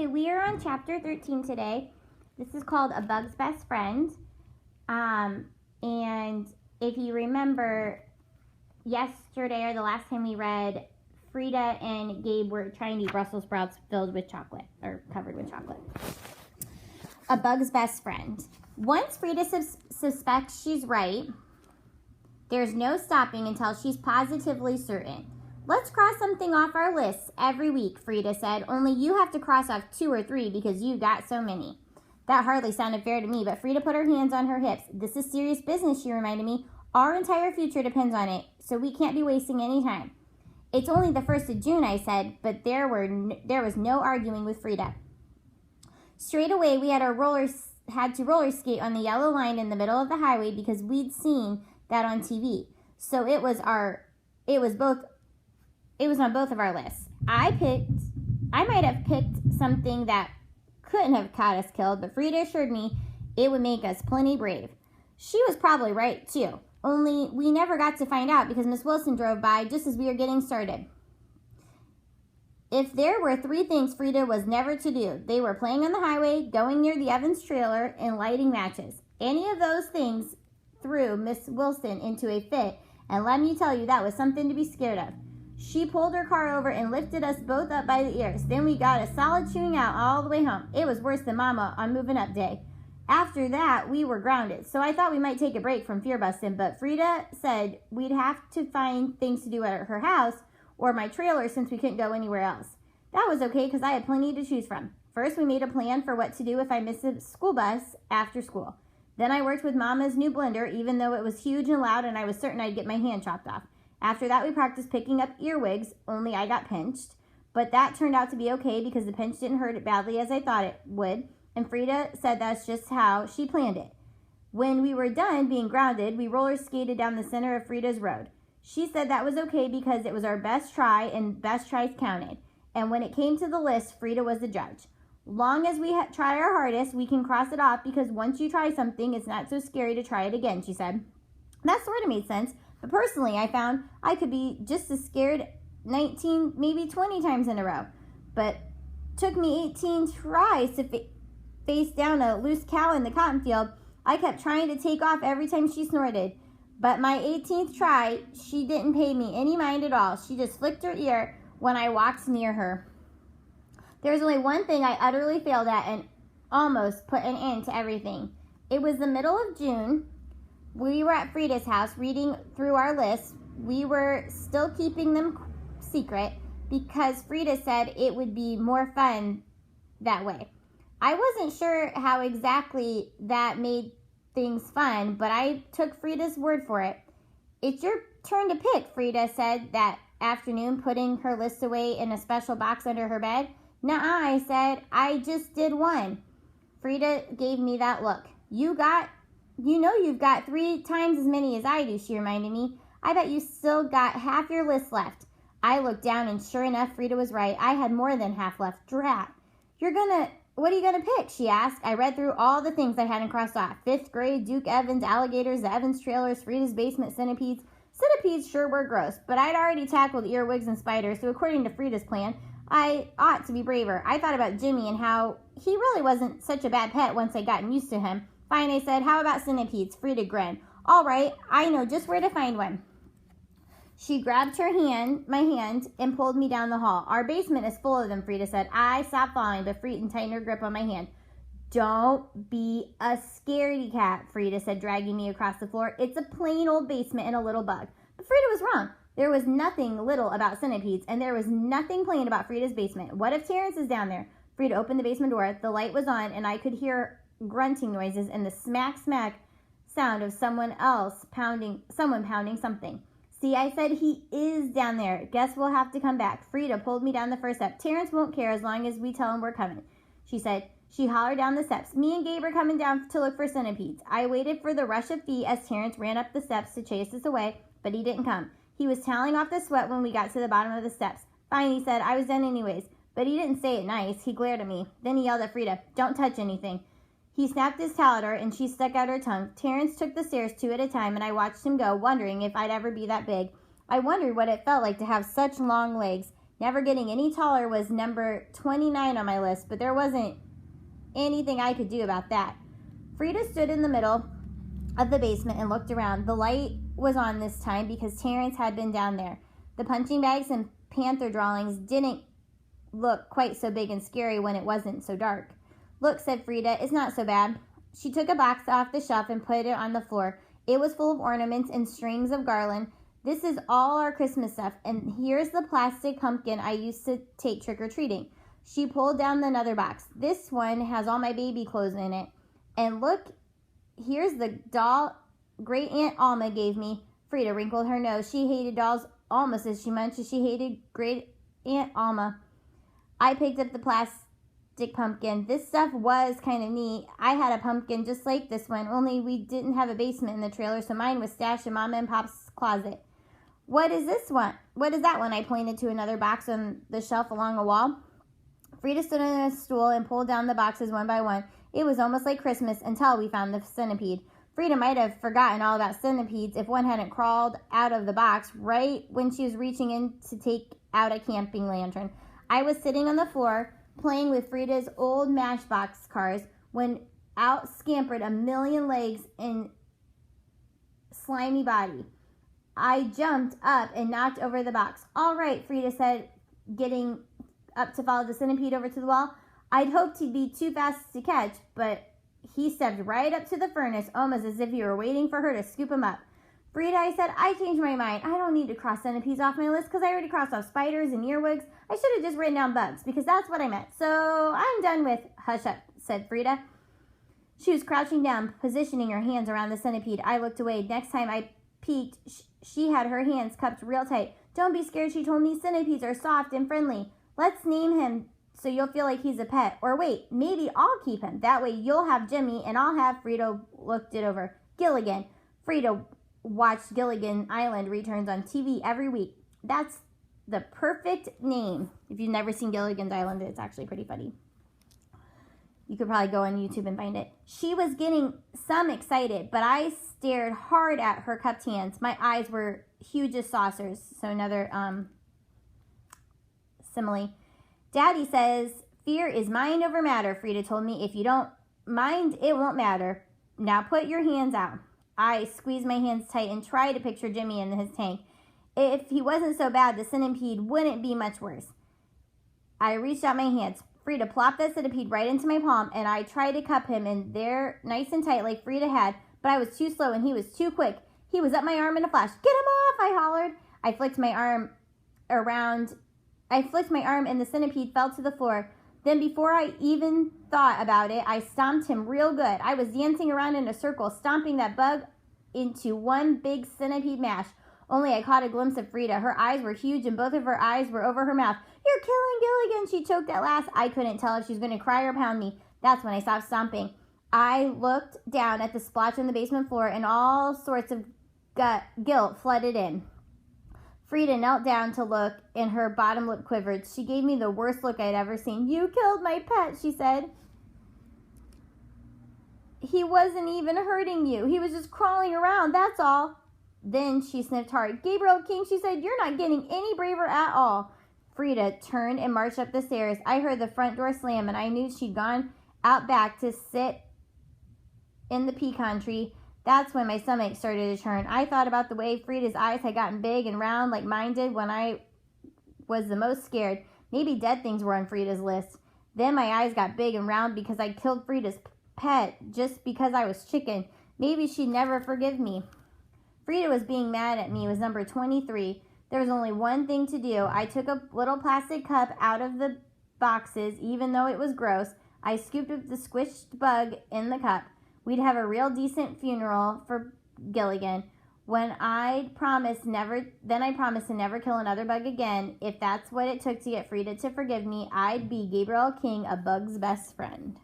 Okay, we are on chapter 13 today. This is called A Bug's Best Friend. And if you remember, yesterday or the last time we read, Frida and Gabe were trying to eat Brussels sprouts filled with chocolate, or covered with chocolate. A Bug's Best Friend. Once Frida suspects she's right, there's no stopping until she's positively certain. Let's cross something off our lists every week, Frida said, only you have to cross off 2 or 3 because you got so many. That hardly sounded fair to me, but Frida put her hands on her hips. This is serious business, she reminded me. Our entire future depends on it, so we can't be wasting any time. It's only the 1st of June, I said, but there was no arguing with Frida. Straight away, we had to roller skate on the yellow line in the middle of the highway because we'd seen that on TV. So it was on both of our lists. I might have picked something that couldn't have caught us killed, but Frida assured me it would make us plenty brave. She was probably right, too. Only we never got to find out because Miss Wilson drove by just as we were getting started. If there were 3 things Frida was never to do, they were playing on the highway, going near the Evans trailer, and lighting matches. Any of those things threw Miss Wilson into a fit, and let me tell you, that was something to be scared of. She pulled her car over and lifted us both up by the ears. Then we got a solid chewing out all the way home. It was worse than Mama on moving up day. After that, we were grounded, so I thought we might take a break from fear busting, but Frida said we'd have to find things to do at her house or my trailer since we couldn't go anywhere else. That was okay because I had plenty to choose from. First, we made a plan for what to do if I missed the school bus after school. Then I worked with Mama's new blender, even though it was huge and loud and I was certain I'd get my hand chopped off. After that, we practiced picking up earwigs, only I got pinched. But that turned out to be okay because the pinch didn't hurt as badly as I thought it would. And Frida said that's just how she planned it. When we were done being grounded, we roller skated down the center of Frida's road. She said that was okay because it was our best try and best tries counted. And when it came to the list, Frida was the judge. Long as we try our hardest, we can cross it off because once you try something, it's not so scary to try it again, she said. That sort of made sense. But personally, I found I could be just as scared 19, maybe 20 times in a row. But took me 18 tries to face down a loose cow in the cotton field. I kept trying to take off every time she snorted. But my 18th try, she didn't pay me any mind at all. She just flicked her ear when I walked near her. There was only one thing I utterly failed at and almost put an end to everything. It was the middle of June. We were at Frida's house reading through our lists. We were still keeping them secret because Frida said it would be more fun that way. I wasn't sure how exactly that made things fun, but I took Frida's word for it. It's your turn to pick, Frida said that afternoon, putting her list away in a special box under her bed. Nuh-uh, I said, I just did one. Frida gave me that look. You know you've got 3 times as many as I do, she reminded me. I bet you still got half your list left. I looked down and sure enough, Frida was right. I had more than half left. Drat. What are you gonna pick? She asked. I read through all the things I hadn't crossed off. 5th grade, Duke Evans, alligators, the Evans trailers, Frida's basement, centipedes. Centipedes sure were gross, but I'd already tackled earwigs and spiders, so according to Frida's plan, I ought to be braver. I thought about Jimmy and how he really wasn't such a bad pet once I'd gotten used to him. Fine, I said. How about centipedes? Frida grinned. All right, I know just where to find one. She grabbed my hand, and pulled me down the hall. Our basement is full of them, Frida said. I stopped falling, but Frida tightened her grip on my hand. Don't be a scaredy cat, Frida said, dragging me across the floor. It's a plain old basement and a little bug. But Frida was wrong. There was nothing little about centipedes, and there was nothing plain about Frida's basement. What if Terrence is down there? Frida opened the basement door. The light was on, and I could hear grunting noises and the smack sound of someone pounding something. See, I said he is down there. Guess we'll have to come back. Frida pulled me down the first step. Terrence won't care as long as we tell him we're coming, she said. She hollered down the steps. Me and Gabe are coming down to look for centipedes. I waited for the rush of feet as Terrence ran up the steps to chase us away, but he didn't come. He was toweling off the sweat when we got to the bottom of the steps. Fine, he said. I was done anyways. But he didn't say it nice. He glared at me. Then he yelled at Frida, don't touch anything. He snapped his towel at her, and she stuck out her tongue. Terrence took the stairs 2 at a time, and I watched him go, wondering if I'd ever be that big. I wondered what it felt like to have such long legs. Never getting any taller was number 29 on my list, but there wasn't anything I could do about that. Frida stood in the middle of the basement and looked around. The light was on this time because Terrence had been down there. The punching bags and panther drawings didn't look quite so big and scary when it wasn't so dark. Look, said Frida, it's not so bad. She took a box off the shelf and put it on the floor. It was full of ornaments and strings of garland. This is all our Christmas stuff, and here's the plastic pumpkin I used to take trick-or-treating. She pulled down another box. This one has all my baby clothes in it. And look, here's the doll Great Aunt Alma gave me. Frida wrinkled her nose. She hated dolls almost as much as she hated Great Aunt Alma. I picked up the plastic pumpkin. This stuff was kind of neat. I had a pumpkin just like this one, only we didn't have a basement in the trailer, so mine was stashed in Mama and Pop's closet. What is this one? What is that one? I pointed to another box on the shelf along a wall. Frida stood on a stool and pulled down the boxes one by one. It was almost like Christmas until we found the centipede. Frida might have forgotten all about centipedes if one hadn't crawled out of the box right when she was reaching in to take out a camping lantern. I was sitting on the floor playing with Frida's old Matchbox cars when out scampered a million legs and slimy body. I jumped up and knocked over the box. All right, Frida said, getting up to follow the centipede over to the wall. I'd hoped he'd be too fast to catch, but he stepped right up to the furnace, almost as if he were waiting for her to scoop him up. Frida, I said, I changed my mind. I don't need to cross centipedes off my list because I already crossed off spiders and earwigs. I should have just written down bugs because that's what I meant. So I'm done with hush up, said Frida. She was crouching down, positioning her hands around the centipede. I looked away. Next time I peeked, she had her hands cupped real tight. Don't be scared, she told me. Centipedes are soft and friendly. Let's name him so you'll feel like he's a pet. Or wait, maybe I'll keep him. That way you'll have Jimmy and I'll have Frida. Looked it over. Gilligan. Frida watched Gilligan Island returns on TV every week. That's the perfect name. If you've never seen Gilligan's Island, it's actually pretty funny. You could probably go on YouTube and find it. She was getting some excited, but I stared hard at her cupped hands. My eyes were huge as saucers. So another simile. Daddy says, fear is mind over matter, Frida told me. If you don't mind, it won't matter. Now put your hands out. I squeezed my hands tight and tried to picture Jimmy in his tank. If he wasn't so bad, the centipede wouldn't be much worse. I reached out my hands. Frida plopped the centipede right into my palm, and I tried to cup him in there nice and tight like Frida had, but I was too slow and he was too quick. He was up my arm in a flash. Get him off, I hollered. I flicked my arm and the centipede fell to the floor. Then before I even thought about it, I stomped him real good. I was dancing around in a circle, stomping that bug into one big centipede mash. Only I caught a glimpse of Frida. Her eyes were huge and both of her eyes were over her mouth. You're killing Gilligan, she choked at last. I couldn't tell if she was going to cry or pound me. That's when I stopped stomping. I looked down at the splotch on the basement floor and all sorts of guilt flooded in. Frida knelt down to look and her bottom lip quivered. She gave me the worst look I'd ever seen. You killed my pet, she said. He wasn't even hurting you. He was just crawling around, that's all. Then she sniffed hard. Gabriel King, she said, you're not getting any braver at all. Frida turned and marched up the stairs. I heard the front door slam, and I knew she'd gone out back to sit in the pecan tree. That's when my stomach started to churn. I thought about the way Frida's eyes had gotten big and round like mine did when I was the most scared. Maybe dead things were on Frida's list. Then my eyes got big and round because I killed Frida's pet just because I was chicken. Maybe she'd never forgive me. Frida was being mad at me. It was number 23. There was only one thing to do. I took a little plastic cup out of the boxes, even though it was gross. I scooped up the squished bug in the cup. We'd have a real decent funeral for Gilligan. I promised to never kill another bug again. If that's what it took to get Frida to forgive me, I'd be Gabriel King, a bug's best friend.